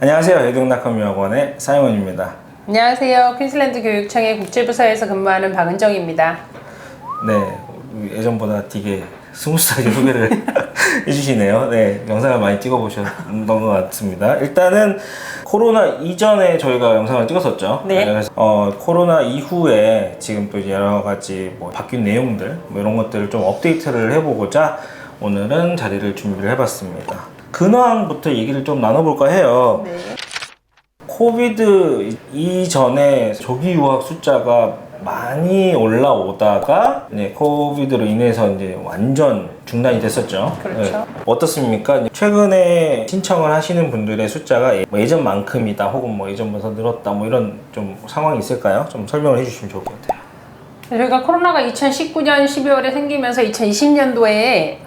안녕하세요. 애동낙헌유학원의 사이먼입니다. 안녕하세요. 퀸즐랜드 교육청의 국제부서에서 근무하는 박은정입니다. 네, 예전보다 되게 스무스하게 소개를 해주시네요. 네, 영상을 많이 찍어보셨던 것 같습니다. 일단은 코로나 이전에 저희가 영상을 찍었었죠. 네. 그래서 코로나 이후에 지금 또 여러 가지 바뀐 내용들 이런 것들을 좀 업데이트를 해보고자 오늘은 자리를 준비를 해봤습니다. 근황부터 얘기를 좀 나눠볼까 해요. 네. 코비드 이전에 조기 유학 숫자가 많이 올라오다가 코비드로 인해서 이제 완전 중단이 됐었죠. 그렇죠. 네. 어떻습니까? 최근에 신청을 하시는 분들의 숫자가 예전만큼이다 혹은 예전보다 늘었다 이런 좀 상황이 있을까요? 좀 설명을 해주시면 좋을 것 같아요. 저희가 코로나가 2019년 12월에 생기면서 2020년도에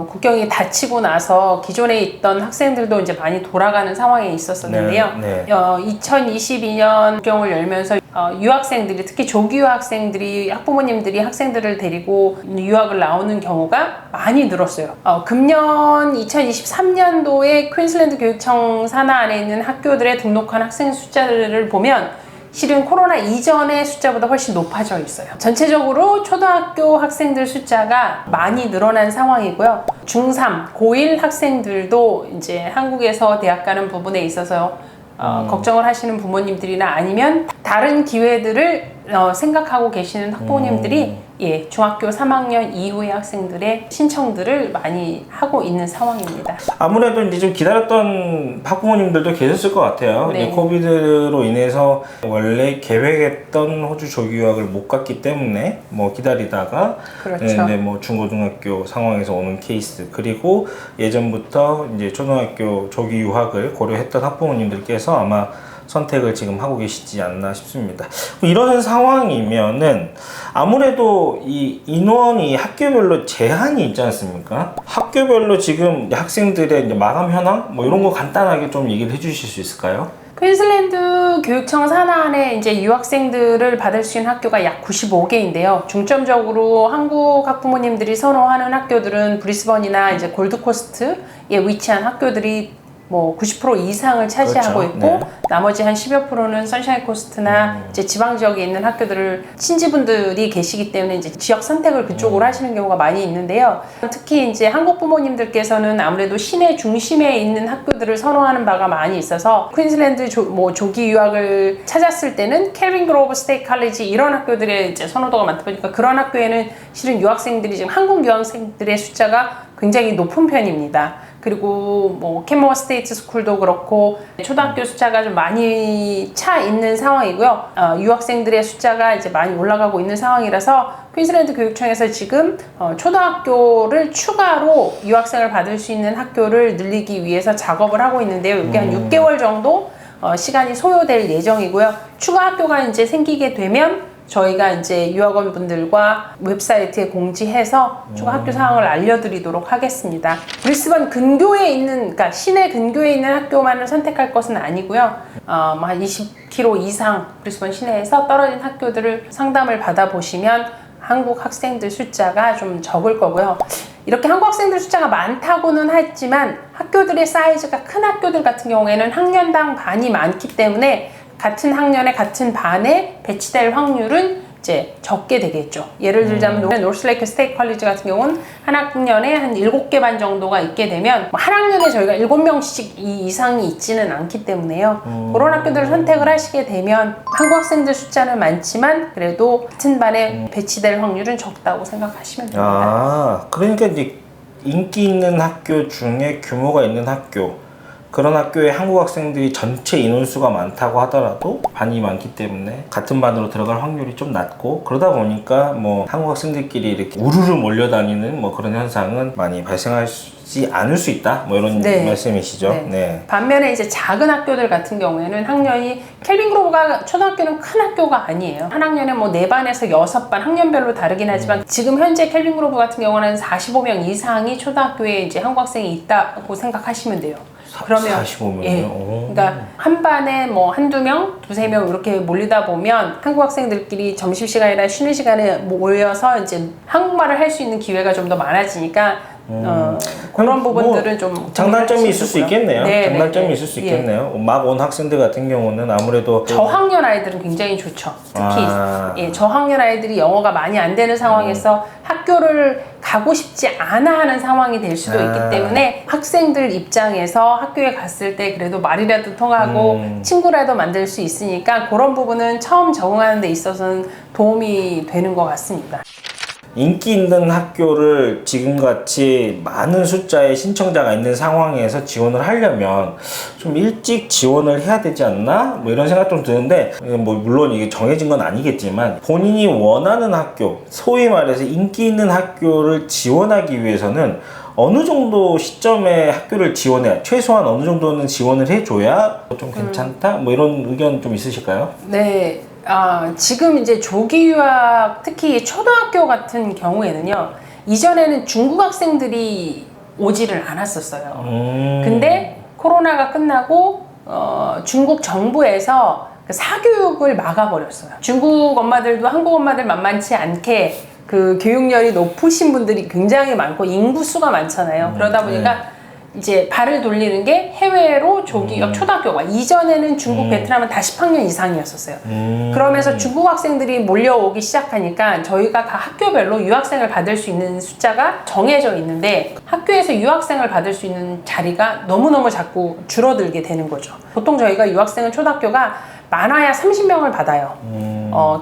국경이 닫히고 나서 기존에 있던 학생들도 이제 많이 돌아가는 상황에 있었었는데요. 네. 2022년 국경을 열면서 유학생들이 특히 조기 유학생들이 학부모님들이 학생들을 데리고 유학을 나오는 경우가 많이 늘었어요. 금년 2023년도에 퀸즐랜드 교육청 산하 안에 있는 학교들의 등록한 학생 숫자를 보면 실은 코로나 이전의 숫자보다 훨씬 높아져 있어요. 전체적으로 초등학교 학생들 숫자가 많이 늘어난 상황이고요. 중3, 고1 학생들도 이제 한국에서 대학 가는 부분에 있어서 걱정을 하시는 부모님들이나 아니면 다른 기회들을 생각하고 계시는 학부모님들이 중학교 3학년 이후의 학생들의 신청들을 많이 하고 있는 상황입니다. 아무래도 이제 좀 기다렸던 학부모님들도 계셨을 것 같아요. 네. 코비드로 인해서 원래 계획했던 호주 조기 유학을 못 갔기 때문에 기다리다가 그렇죠. 중고등학교 상황에서 오는 케이스, 그리고 예전부터 이제 초등학교 조기 유학을 고려했던 학부모님들께서 아마 선택을 지금 하고 계시지 않나 싶습니다. 이런 상황이면은 아무래도 이 인원이 학교별로 제한이 있지 않습니까? 학교별로 지금 학생들의 이제 마감 현황 이런 거 간단하게 좀 얘기를 해주실 수 있을까요? 퀸즐랜드 교육청 산하 안에 이제 유학생들을 받을 수 있는 학교가 약 95개인데요. 중점적으로 한국 학부모님들이 선호하는 학교들은 브리스번이나 이제 골드코스트에 위치한 학교들이 90% 이상을 차지하고 그렇죠. 있고, 네. 나머지 한 10여 프로는 선샤인 코스트나 이제 지방 지역에 있는 학교들을 친지분들이 계시기 때문에 이제 지역 선택을 그쪽으로 하시는 경우가 많이 있는데요. 특히 이제 한국 부모님들께서는 아무래도 시내 중심에 있는 학교들을 선호하는 바가 많이 있어서 퀸즐랜드 조기 유학을 찾았을 때는 켈빈 그로브 스테이트 칼리지 이런 학교들의 이제 선호도가 많다 보니까 그런 학교에는 실은 유학생들이 지금 한국 유학생들의 숫자가 굉장히 높은 편입니다. 그리고 캔모어 스테이트 스쿨도 그렇고 초등학교 숫자가 좀 많이 차 있는 상황이고요. 유학생들의 숫자가 이제 많이 올라가고 있는 상황이라서 퀸즐랜드 교육청에서 지금 초등학교를 추가로 유학생을 받을 수 있는 학교를 늘리기 위해서 작업을 하고 있는데요. 이게 한 6개월 정도 시간이 소요될 예정이고요. 추가 학교가 이제 생기게 되면 저희가 이제 유학원 분들과 웹사이트에 공지해서 추가 학교 상황을 알려드리도록 하겠습니다. 브리스번 근교에 있는, 그러니까 시내 근교에 있는 학교만을 선택할 것은 아니고요. 한 20km 이상 브리스번 시내에서 떨어진 학교들을 상담을 받아보시면 한국 학생들 숫자가 좀 적을 거고요. 이렇게 한국 학생들 숫자가 많다고는 했지만 학교들의 사이즈가 큰 학교들 같은 경우에는 학년당 반이 많기 때문에 같은 학년에 같은 반에 배치될 확률은 이제 적게 되겠죠. 예를 들자면 노스레이크 스테이트 컬리지 같은 경우는 한 학년에 한 7개 반 정도가 있게 되면 한 학년에 저희가 7명씩 이상이 있지는 않기 때문에요. 그런 학교들을 선택을 하시게 되면 한국 학생들 숫자는 많지만 그래도 같은 반에 배치될 확률은 적다고 생각하시면 됩니다. 그러니까 이제 인기 있는 학교 중에 규모가 있는 학교, 그런 학교에 한국 학생들이 전체 인원수가 많다고 하더라도 반이 많기 때문에 같은 반으로 들어갈 확률이 좀 낮고, 그러다 보니까 한국 학생들끼리 이렇게 우르르 몰려다니는 그런 현상은 많이 발생하지 않을 수 있다 이런 말씀이시죠. 네. 반면에 이제 작은 학교들 같은 경우에는 학년이 켈빈 그로브가 초등학교는 큰 학교가 아니에요. 한 학년에 4반에서 6반 학년별로 다르긴 하지만 지금 현재 켈빈 그로브 같은 경우는 45명 이상이 초등학교에 이제 한국 학생이 있다고 생각하시면 돼요. 그러면 45명이요? 그러니까 한 반에 한두 명, 두세 명 이렇게 몰리다 보면 한국 학생들끼리 점심시간이나 쉬는 시간에 모여서 이제 한국말을 할 수 있는 기회가 좀 더 많아지니까 그런 부분들은 좀 장단점이 있을 수 있겠네요. 네, 장단점이 네, 있을 수 예. 있겠네요. 막 온 학생들 같은 경우는 아무래도 저학년 아이들은 굉장히 좋죠. 특히 아. 예, 저학년 아이들이 영어가 많이 안 되는 상황에서 학교를 가고 싶지 않아 하는 상황이 될 수도 있기 때문에 학생들 입장에서 학교에 갔을 때 그래도 말이라도 통하고 친구라도 만들 수 있으니까 그런 부분은 처음 적응하는 데 있어서는 도움이 되는 것 같습니다. 인기 있는 학교를 지금같이 많은 숫자의 신청자가 있는 상황에서 지원을 하려면 좀 일찍 지원을 해야 되지 않나? 뭐 이런 생각 좀 드는데, 뭐 물론 이게 정해진 건 아니겠지만 본인이 원하는 학교, 소위 말해서 인기 있는 학교를 지원하기 위해서는 어느 정도 시점에 학교를 지원해야, 최소한 어느 정도는 지원을 해줘야 좀 괜찮다? 뭐 이런 의견 좀 있으실까요? 네. 지금 이제 조기 유학, 특히 초등학교 같은 경우에는요, 이전에는 중국 학생들이 오지를 않았었어요. 근데 코로나가 끝나고, 중국 정부에서 그 사교육을 막아버렸어요. 중국 엄마들도 한국 엄마들 만만치 않게 그 교육열이 높으신 분들이 굉장히 많고 인구수가 많잖아요. 그러다 보니까 이제 발을 돌리는 게 해외로 조기 유학 초등학교가 이전에는 중국, 베트남은 다 10학년 이상이었었어요. 그러면서 중국 학생들이 몰려오기 시작하니까 저희가 각 학교별로 유학생을 받을 수 있는 숫자가 정해져 있는데 학교에서 유학생을 받을 수 있는 자리가 너무너무 자꾸 줄어들게 되는 거죠. 보통 저희가 유학생은 초등학교가 많아야 30명을 받아요.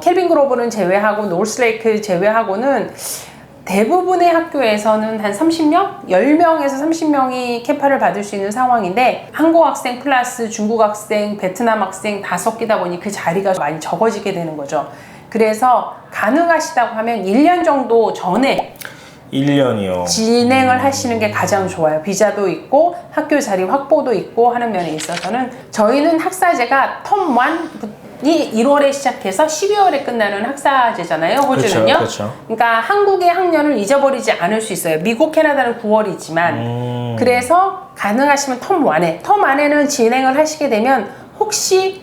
켈빈 그로브는 제외하고 노스레이크 제외하고는 대부분의 학교에서는 한 30명? 10명에서 30명이 캐파를 받을 수 있는 상황인데 한국 학생 플러스 중국 학생, 베트남 학생 다 섞이다 보니 그 자리가 많이 적어지게 되는 거죠. 그래서 가능하시다고 하면 1년 정도 전에 1년이요. 진행을 하시는 게 가장 좋아요. 비자도 있고 학교 자리 확보도 있고 하는 면에 있어서는 저희는 학사제가 텀 1이 1월에 시작해서 12월에 끝나는 학사제잖아요. 호주는요. 그렇죠. 그러니까 한국의 학년을 잊어버리지 않을 수 있어요. 미국, 캐나다는 9월이지만 그래서 가능하시면 텀 1에 텀 안에는 진행을 하시게 되면 혹시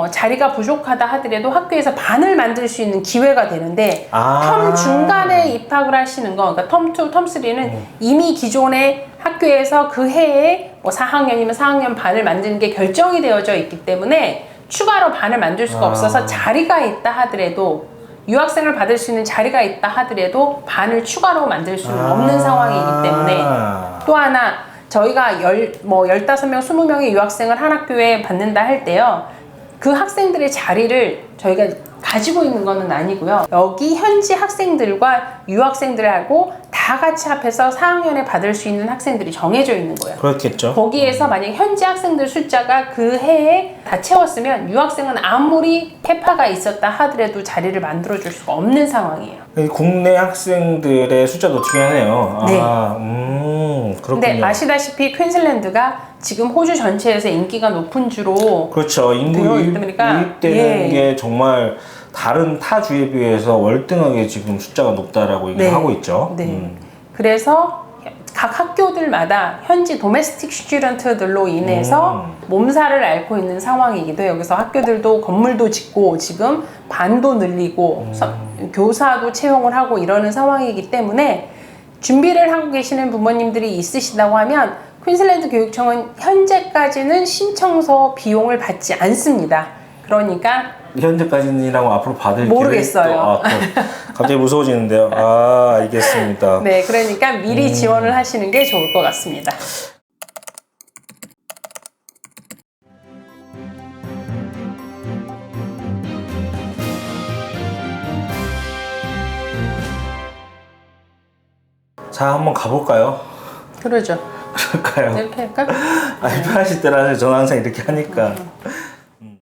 자리가 부족하다 하더라도 학교에서 반을 만들 수 있는 기회가 되는데 텀 중간에 입학을 하시는 거, 그러니까 텀 2, 텀 3는 이미 기존의 학교에서 그 해에 뭐 4학년이면 4학년 반을 만드는 게 결정이 되어져 있기 때문에 추가로 반을 만들 수가 없어서 자리가 있다 하더라도 유학생을 받을 수 있는 자리가 있다 하더라도 반을 추가로 만들 수는 없는 상황이기 때문에 또 하나 저희가 15명, 20명의 유학생을 한 학교에 받는다 할 때요. 그 학생들의 자리를 저희가 가지고 있는 것은 아니고요. 여기 현지 학생들과 유학생들하고 다 같이 합해서 4학년에 받을 수 있는 학생들이 정해져 있는 거예요. 그렇겠죠. 거기에서 만약 현지 학생들 숫자가 그 해에 다 채웠으면 유학생은 아무리 캐파가 있었다 하더라도 자리를 만들어줄 수가 없는 상황이에요. 국내 학생들의 숫자도 중요하네요. 네. 그렇군요. 근데 아시다시피 퀸즐랜드가 지금 호주 전체에서 인기가 높은 주로 그렇죠. 인구 되어 유입, 있으니까, 유입되는 게 정말 다른 타 주에 비해서 월등하게 지금 숫자가 높다라고 얘기를 하고 있죠. 네. 그래서 각 학교들마다 현지 도메스틱 스튜던트들로 인해서 몸살을 앓고 있는 상황이기도 해요. 그래서 학교들도 건물도 짓고 지금 반도 늘리고 교사도 채용을 하고 이러는 상황이기 때문에 준비를 하고 계시는 부모님들이 있으시다고 하면 퀸즐랜드 교육청은 현재까지는 신청서 비용을 받지 않습니다. 그러니까 현재까지는이라고 앞으로 받을 모르겠어요. 갑자기 무서워지는데요. 알겠습니다. 네, 그러니까 미리 지원을 하시는 게 좋을 것 같습니다. 자, 한번 가볼까요? 그러죠. 그럴까요? 이렇게 할까? 편하실 때라서 저는 항상 이렇게 하니까.